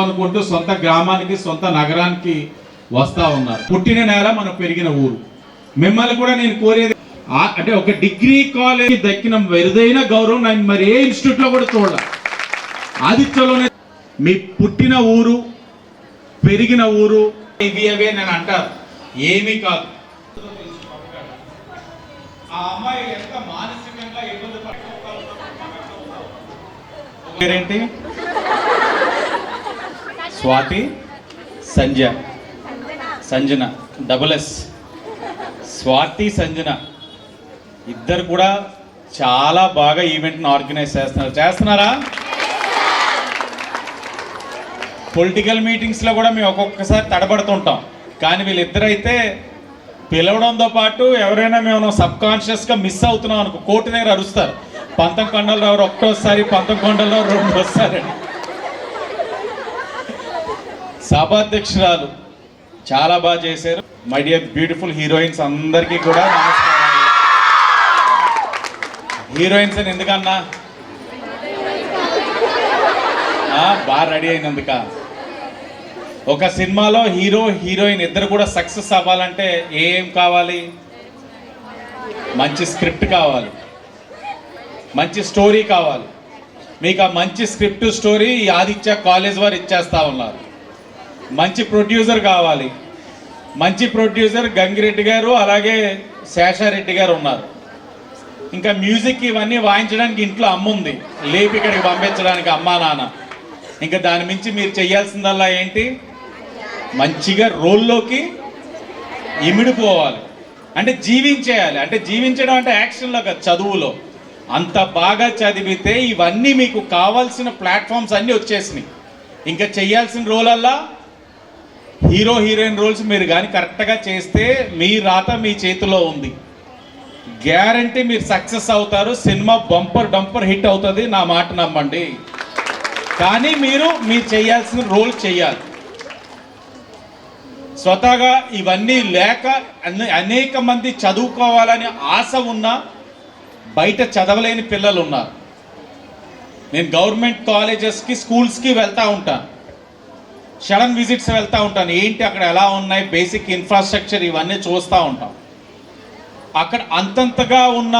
అనుకుంటూ సొంత గ్రామానికి సొంత నగరానికి వస్తా ఉన్నారు. పుట్టిన నేల మనం పెరిగిన ఊరు. మిమ్మల్ని కూడా నేను కోరేది అంటే ఒక డిగ్రీ కాలేజ్ దక్కిన వెరుదైన గౌరవం నేను మరి ఏ ఇన్స్టిట్యూట్ లో కూడా చూడాలి. ఆదిత్యలోనే మీ పుట్టిన ఊరు పెరిగిన ఊరు ఇవి అవే నేను అంటారు, ఏమీ కాదు. ఆ అమ్మాయి ఎంత మానసికంగా ఇబ్బంది పడుతుందేంటి? Swati Sanjana double S. స్వాతి సంజన ఇద్దరు కూడా చాలా బాగా ఈవెంట్ని ఆర్గనైజ్ చేస్తున్నారా? పొలిటికల్ మీటింగ్స్లో కూడా మేము ఒక్కొక్కసారి తడబడుతుంటాం, కానీ వీళ్ళిద్దరైతే పిలవడంతో పాటు ఎవరైనా మేము సబ్ కాన్షియస్గా మిస్ అవుతున్నాం అనుకో కోర్టు దగ్గర అరుస్తారు, పంతం కొండలరావు ఒక్కసారి, పంతం కొండలరావు రెండోసారి. సభాధ్యక్షురాలు చాలా బాగా చేశారు. మై డియర్ బ్యూటిఫుల్ హీరోయిన్స్ అందరికీ కూడా నమస్కారం. హీరోయిన్స్ అని ఎందుకన్నా బాగా రెడీ అయినందుక. ఒక సినిమాలో హీరో హీరోయిన్ ఇద్దరు కూడా సక్సెస్ అవ్వాలంటే ఏం కావాలి? మంచి స్క్రిప్ట్ కావాలి, మంచి స్టోరీ కావాలి. మీకు ఆ మంచి స్క్రిప్ట్ స్టోరీ ఆదిత్య కాలేజ్ వారు ఇచ్చేస్తా ఉన్నారు. మంచి ప్రొడ్యూసర్ కావాలి. మంచి ప్రొడ్యూసర్ గంగిరెడ్డి గారు అలాగే శేషారెడ్డి గారు ఉన్నారు. ఇంకా మ్యూజిక్ ఇవన్నీ వాయించడానికి ఇంట్లో అమ్మ ఉంది, లేపి ఇక్కడికి పంపించడానికి అమ్మా నాన్న. ఇంకా దాని మించి మీరు చేయాల్సిందల్లా ఏంటి? మంచిగా రోల్లోకి ఇమిడిపోవాలి, అంటే జీవించేయాలి. అంటే జీవించడం అంటే యాక్షన్లో కాదు, చదువులో. అంత బాగా చదివితే ఇవన్నీ మీకు కావాల్సిన ప్లాట్ఫామ్స్ అన్నీ వచ్చేసినాయి. ఇంకా చెయ్యాల్సిన రోలల్లా హీరో హీరోయిన్ రోల్స్ మీరు కానీ కరెక్ట్గా చేస్తే మీ రాత మీ చేతిలో ఉంది. గ్యారంటీ మీరు సక్సెస్ అవుతారు. సినిమా బంపర్ హిట్ అవుతుంది, నా మాట నమ్మండి. కానీ మీరు చేయాల్సిన రోల్ చేయాలి. స్వతహాగా ఇవన్నీ లేక అనేక మంది చదువుకోవాలని ఆశ ఉన్నా బయట చదవలేని పిల్లలు ఉన్నారు. నేను గవర్నమెంట్ కాలేజెస్కి స్కూల్స్కి వెళ్తూ ఉంటాను, సడన్ విజిట్స్ వెళ్తూ ఉంటాను. ఏంటి అక్కడ ఎలా ఉన్నాయి, బేసిక్ ఇన్ఫ్రాస్ట్రక్చర్ ఇవన్నీ చూస్తూ ఉంటాం. అక్కడ అంతంతగా ఉన్న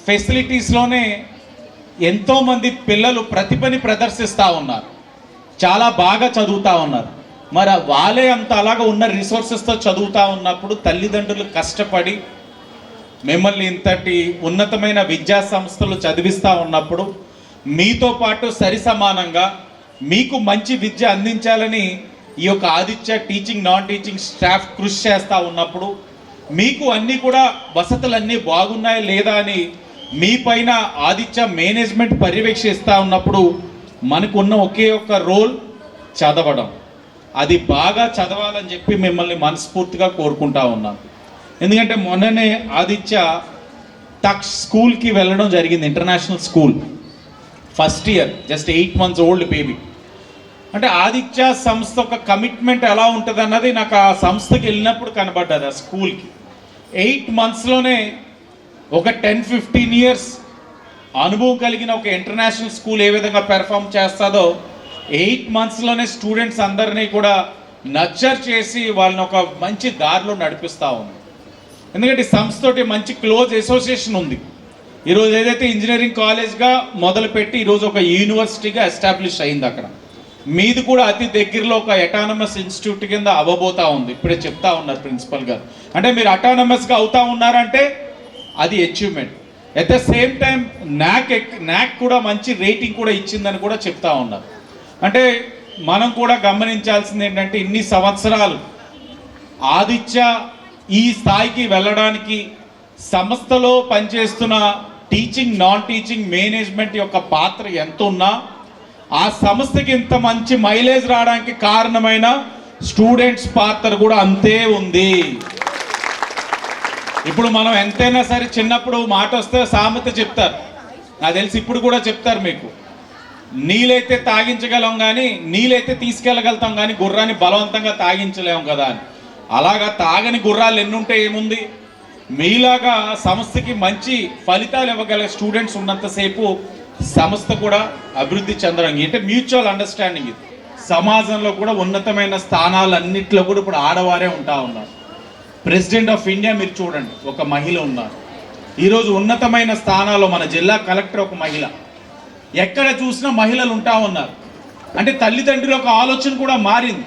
ఫెసిలిటీస్లోనే ఎంతోమంది పిల్లలు ప్రతిభని ప్రదర్శిస్తూ ఉన్నారు, చాలా బాగా చదువుతూ ఉన్నారు. మరి వాళ్ళే అంత అలాగా ఉన్న రిసోర్సెస్తో చదువుతూ ఉన్నప్పుడు తల్లిదండ్రులు కష్టపడి మిమ్మల్ని ఇంతటి ఉన్నతమైన విద్యా సంస్థలు చదివిస్తూ ఉన్నప్పుడు మీతో పాటు సరి సమానంగా మీకు మంచి విద్య అందించాలని ఈ యొక్క Aditya teaching non teaching staff కృషి చేస్తూ ఉన్నప్పుడు మీకు అన్నీ కూడా వసతులన్నీ బాగున్నాయా లేదా అని మీ పైన ఆదిత్య మేనేజ్మెంట్ పర్యవేక్షిస్తూ ఉన్నప్పుడు మనకున్న ఒకే ఒక్క రోల్ చదవడం. అది బాగా చదవాలని చెప్పి మిమ్మల్ని మనస్ఫూర్తిగా కోరుకుంటా ఉన్నాను. ఎందుకంటే మొన్ననే ఆదిత్య టక్స్ స్కూల్కి వెళ్ళడం జరిగింది, international school. First year, just 8 months old baby. అంటే ఆదిత్య సంస్థ ఒక కమిట్మెంట్ ఎలా ఉంటుంది అన్నది నాకు ఆ సంస్థకి వెళ్ళినప్పుడు కనబడ్డది. ఆ స్కూల్కి 8 monthsలోనే ఒక 10-15 years అనుభవం కలిగిన ఒక ఇంటర్నేషనల్ స్కూల్ ఏ విధంగా పెర్ఫామ్ చేస్తుందో 8 monthsలోనే స్టూడెంట్స్ అందరినీ కూడా నర్చర్ చేసి వాళ్ళని ఒక మంచి దారిలో నడిపిస్తూ ఉంది. ఎందుకంటే ఈ సంస్థతోటి మంచి క్లోజ్ అసోసియేషన్ ఉంది. ఈరోజు ఏదైతే ఇంజనీరింగ్ కాలేజ్గా మొదలుపెట్టి ఈరోజు ఒక యూనివర్సిటీగా ఎస్టాబ్లిష్ అయింది. అక్కడ మీది కూడా అతి దగ్గరలో ఒక అటానమస్ ఇన్స్టిట్యూట్ కింద అవ్వబోతా ఉంది. ఇప్పుడే చెప్తా ఉన్నారు ప్రిన్సిపల్ గారు. అంటే మీరు అటానమస్గా అవుతా ఉన్నారంటే అది achievement. At the same time నాక్ కూడా మంచి రేటింగ్ కూడా ఇచ్చిందని కూడా చెప్తా ఉన్నారు. అంటే మనం కూడా గమనించాల్సింది ఏంటంటే ఇన్ని సంవత్సరాలు ఆదిత్య ఈ స్థాయికి వెళ్ళడానికి సంస్థలో పనిచేస్తున్న టీచింగ్ నాన్ టీచింగ్ మేనేజ్మెంట్ యొక్క పాత్ర ఎంత ఉన్నా ఆ సంస్థకి ఇంత మంచి మైలేజ్ రావడానికి కారణమైన స్టూడెంట్స్ పాత్ర కూడా అంతే ఉంది. ఇప్పుడు మనం ఎంతైనా సరే చిన్నప్పుడు మాట వస్తే సామెత చెప్తారు, నాకు తెలిసి ఇప్పుడు కూడా చెప్తారు మీకు, నీళ్ళైతే తాగించగలం కానీ నీళ్ళైతే తీసుకెళ్ళగలుగుతాం కానీ గుర్రాన్ని బలవంతంగా తాగించలేము కదా అని. అలాగా తాగని గుర్రాలు ఎన్నుంటే ఏముంది? మీలాగా సంస్థకి మంచి ఫలితాలు ఇవ్వగల స్టూడెంట్స్ ఉన్నంతసేపు సంస్థ కూడా అభివృద్ధి చెందడం. అంటే మ్యూచువల్ అండర్స్టాండింగ్ ఇది. సమాజంలో కూడా ఉన్నతమైన స్థానాలన్నింటిలో కూడా ఇప్పుడు ఆడవారే ఉంటా ఉన్నారు. ప్రెసిడెంట్ ఆఫ్ ఇండియా మీరు చూడండి, ఒక మహిళ ఉన్నారు. ఈరోజు ఉన్నతమైన స్థానాల్లో మన జిల్లా కలెక్టర్ ఒక మహిళ. ఎక్కడ చూసినా మహిళలు ఉంటా ఉన్నారు. అంటే తల్లిదండ్రుల ఒక ఆలోచన కూడా మారింది.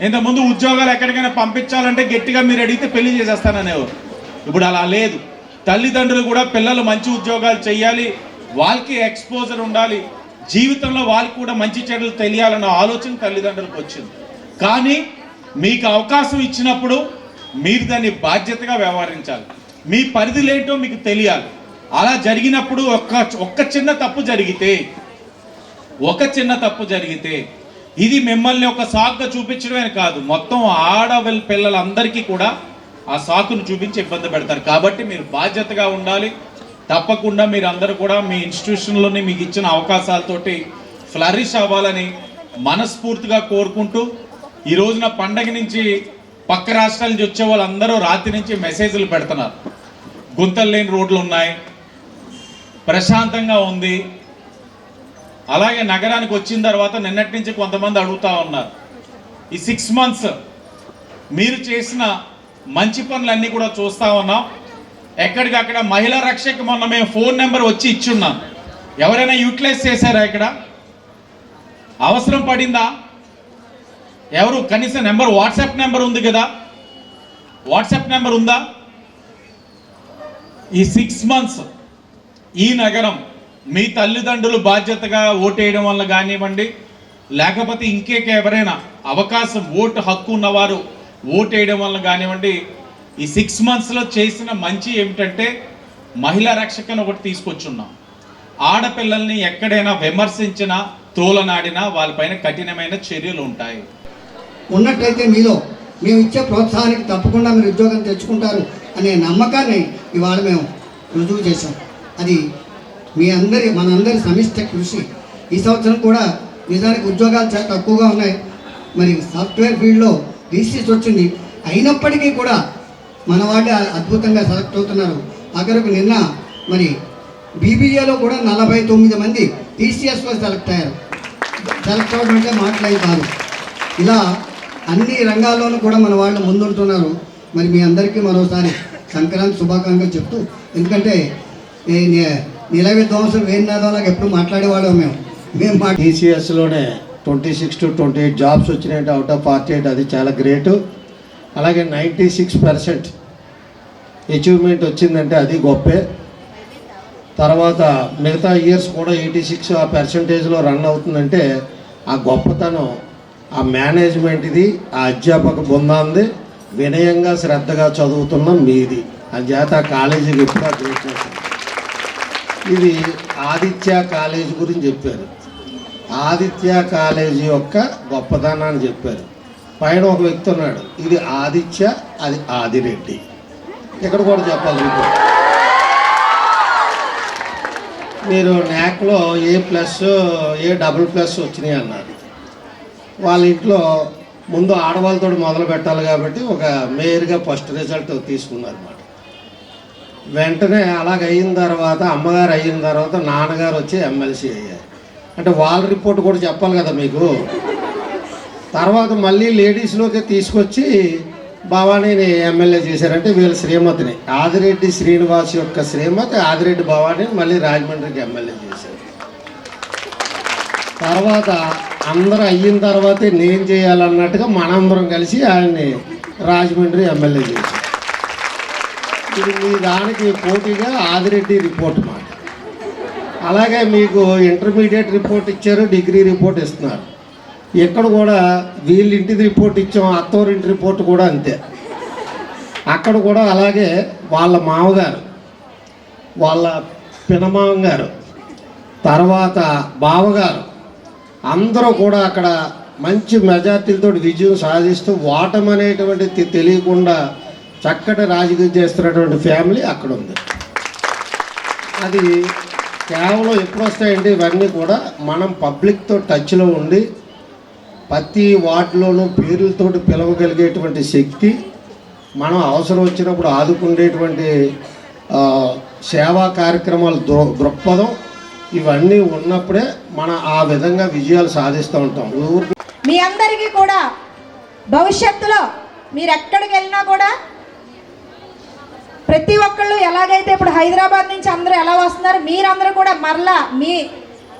ఇంతకుముందు ఉద్యోగాలు ఎక్కడికైనా పంపించాలంటే గట్టిగా మీరు అడిగితే పెళ్లి చేసేస్తాననేవారు. ఇప్పుడు అలా లేదు. తల్లిదండ్రులు కూడా పిల్లలు మంచి ఉద్యోగాలు చేయాలి, వాళ్ళకి ఎక్స్పోజర్ ఉండాలి, జీవితంలో వాళ్ళకి కూడా మంచి చెడులు తెలియాలన్న ఆలోచన తల్లిదండ్రులకు వచ్చింది. కానీ మీకు అవకాశం ఇచ్చినప్పుడు మీరు దాన్ని బాధ్యతగా వ్యవహరించాలి. మీ పరిధిలేంటో మీకు తెలియాలి. అలా జరిగినప్పుడు ఒక్క చిన్న తప్పు జరిగితే ఇది మిమ్మల్ని ఒక సాకుగా చూపించడమే కాదు, మొత్తం పిల్లలందరికీ కూడా ఆ సాకును చూపించి ఇబ్బంది పెడతారు. కాబట్టి మీరు బాధ్యతగా ఉండాలి. తప్పకుండా మీరు అందరూ కూడా మీ ఇన్స్టిట్యూషన్లోని మీకు ఇచ్చిన అవకాశాలతోటి ఫ్లరిష్ అవ్వాలని మనస్ఫూర్తిగా కోరుకుంటూ, ఈ రోజున పండగ నుంచి పక్క రాష్ట్రాల నుంచి వచ్చే వాళ్ళందరూ రాత్రి నుంచి మెసేజ్లు పెడుతున్నారు. గుంతలు లేని రోడ్లు ఉన్నాయి, ప్రశాంతంగా ఉంది. అలాగే నగరానికి వచ్చిన తర్వాత నిన్నటి నుంచి కొంతమంది అడుగుతూ ఉన్నారు, ఈ 6 months మీరు చేసిన మంచి పనులన్నీ కూడా చూస్తూ ఉన్నాం. ఎక్కడికక్కడ మహిళా రక్షక మొన్న మేము ఫోన్ నెంబర్ వచ్చి ఇచ్చున్నాం. ఎవరైనా యూటిలైజ్ చేశారా? ఇక్కడ అవసరం పడిందా? ఎవరు కనీసం నెంబర్, వాట్సాప్ నెంబర్ ఉంది కదా, వాట్సాప్ నెంబర్ ఉందా? ఈ 6 months ఈ నగరం మీ తల్లిదండ్రులు బాధ్యతగా ఓటేయడం వల్ల కానివ్వండి, లేకపోతే ఎవరైనా అవకాశం ఓటు హక్కు ఉన్నవారు ఓటేయడం వల్ల కానివ్వండి, ఈ 6 monthsలో చేసిన మంచి ఏమిటంటే మహిళా రక్షకను ఒకటి తీసుకొచ్చున్నాం. ఆడపిల్లల్ని ఎక్కడైనా విమర్శించినా తోలనాడినా వాళ్ళపైన కఠినమైన చర్యలు ఉంటాయి. ఉన్నట్లయితే మీలో మేము ఇచ్చే ప్రోత్సాహానికి తప్పకుండా మీరు ఉద్యోగం తెచ్చుకుంటారు అనే నమ్మకాన్ని ఇవాళ మేము రుజువు చేశాం. అది మనందరి సమిష్ట కృషి. ఈ సంవత్సరం కూడా నిజానికి ఉద్యోగాలు చాలా తక్కువగా ఉన్నాయి. మరి సాఫ్ట్వేర్ ఫీల్డ్లో రీసీస్ వచ్చింది. అయినప్పటికీ కూడా మన వాళ్ళు అద్భుతంగా సెలెక్ట్ అవుతున్నారు. ఆఖరకు నిన్న మరి బీబీఏలో కూడా 49 మంది టీసీఎస్లో సెలెక్ట్ అయ్యారు. సెలెక్ట్ అవ్వడం అంటే మాటలే కాదు. ఇలా అన్ని రంగాల్లోనూ కూడా మన వాళ్ళు ముందుంటున్నారు. మరి మీ అందరికీ మరోసారి సంక్రాంతి శుభాకాంక్షలు చెప్తూ, ఎందుకంటే నిల విధ్వంసం వేణునాథంలాగా ఎప్పుడు మాట్లాడేవాళ్ళం మేము టీసీఎస్లోనే 26 to 28 జాబ్స్ వచ్చినాయంటే అవుట్ ఆఫ్ 48, అది చాలా గ్రేటు. అలాగే 96% అచీవ్మెంట్ వచ్చిందంటే అది గొప్పే. తర్వాత మిగతా ఇయర్స్ కూడా 86 ఆ పర్సంటేజ్లో రన్ అవుతుందంటే ఆ గొప్పతనం ఆ మేనేజ్మెంట్ ఇది, ఆ అధ్యాపక బృందాంది, వినయంగా శ్రద్ధగా చదువుతున్న మీది. అంచేత ఆ కాలేజీకి ఎప్పుడు గ్రేట్ చేశారు. ఇది ఆదిత్య కాలేజీ గురించి చెప్పారు. ఆదిత్య కాలేజీ యొక్క గొప్పతనాన్ని చెప్పారు. పైన ఒక వ్యక్తి ఉన్నాడు, ఇది ఆదిత్య, అది ఆదిరెడ్డి. ఇక్కడ కూడా చెప్పాలి. మీరు న్యాక్లో A+, A++ వచ్చినాయి అన్నారు. వాళ్ళ ఇంట్లో ముందు ఆడవాళ్ళతో మొదలు పెట్టాలి కాబట్టి ఒక మేయర్గా ఫస్ట్ రిజల్ట్ తీసుకున్నారు అన్నమాట. వెంటనే అలాగ అయిన తర్వాత అమ్మగారు అయిన తర్వాత నాన్నగారు వచ్చి ఎమ్మెల్సీ అయ్యారు. అంటే వాళ్ళ రిపోర్ట్ కూడా చెప్పాలి కదా మీకు. తర్వాత మళ్ళీ లేడీస్లోకి తీసుకొచ్చి భవానీని ఎమ్మెల్యే చేశారంటే వీళ్ళ శ్రీమతిని, ఆదిరెడ్డి శ్రీనివాస్ యొక్క శ్రీమతి ఆదిరెడ్డి భవానీని మళ్ళీ రాజమండ్రికి ఎమ్మెల్యే చేశారు. తర్వాత అందరూ అయిన తర్వాతే నేను చేయాలన్నట్టుగా మనందరం కలిసి ఆయన్ని రాజమండ్రి ఎమ్మెల్యే చేశారు. ఇది మీ దానికి పోటీగా ఆదిరెడ్డి రిపోర్ట్ మాట. అలాగే మీకు ఇంటర్మీడియట్ రిపోర్ట్ ఇచ్చారు, డిగ్రీ రిపోర్ట్ ఇస్తున్నారు. ఇక్కడ కూడా వీళ్ళ ఇంటిది రిపోర్ట్ ఇచ్చాం, అత్తవారింటి రిపోర్ట్ కూడా అంతే. అక్కడ కూడా అలాగే వాళ్ళ మామగారు, వాళ్ళ పినమామగారు, తర్వాత బావగారు అందరూ కూడా అక్కడ మంచి మెజార్టీలతో విజయం సాధిస్తూ ఓటమి అనేటువంటిది తెలియకుండా చక్కటి రాజకీయం చేస్తున్నటువంటి ఫ్యామిలీ అక్కడ ఉంది. అది కేవలం ఎప్పుడు వస్తాయంటే ఇవన్నీ కూడా మనం పబ్లిక్తో టచ్లో ఉండి ప్రతి వార్డులోనూ పేర్లతోటి పిలవగలిగేటువంటి శక్తి, మనం అవసరం వచ్చినప్పుడు ఆదుకునేటువంటి సేవా కార్యక్రమాల దృక్పథం ఇవన్నీ ఉన్నప్పుడే మనం ఆ విధంగా విజయాలు సాధిస్తూ ఉంటాం. మీ అందరికీ కూడా భవిష్యత్తులో మీరు ఎక్కడికి వెళ్ళినా కూడా ప్రతి ఒక్కళ్ళు ఎలాగైతే ఇప్పుడు హైదరాబాద్ నుంచి అందరూ ఎలా వస్తున్నారు, మీరందరూ కూడా మరలా మీ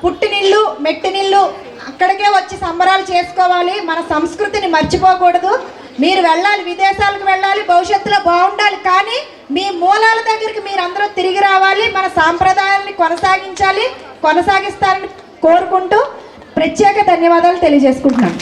పుట్టినిల్లు మెట్టినిల్లు అక్కడికే వచ్చి సంబరాలు చేసుకోవాలి. మన సంస్కృతిని మర్చిపోకూడదు. మీరు వెళ్ళాలి, విదేశాలకు వెళ్ళాలి, భవిష్యత్తులో బాగుండాలి. కానీ మీ మూలాల దగ్గరికి మీరందరూ తిరిగి రావాలి. మన సాంప్రదాయాన్ని కొనసాగించాలి, కొనసాగిస్తారని కోరుకుంటూ ప్రత్యేక ధన్యవాదాలు తెలియజేసుకుంటున్నాను.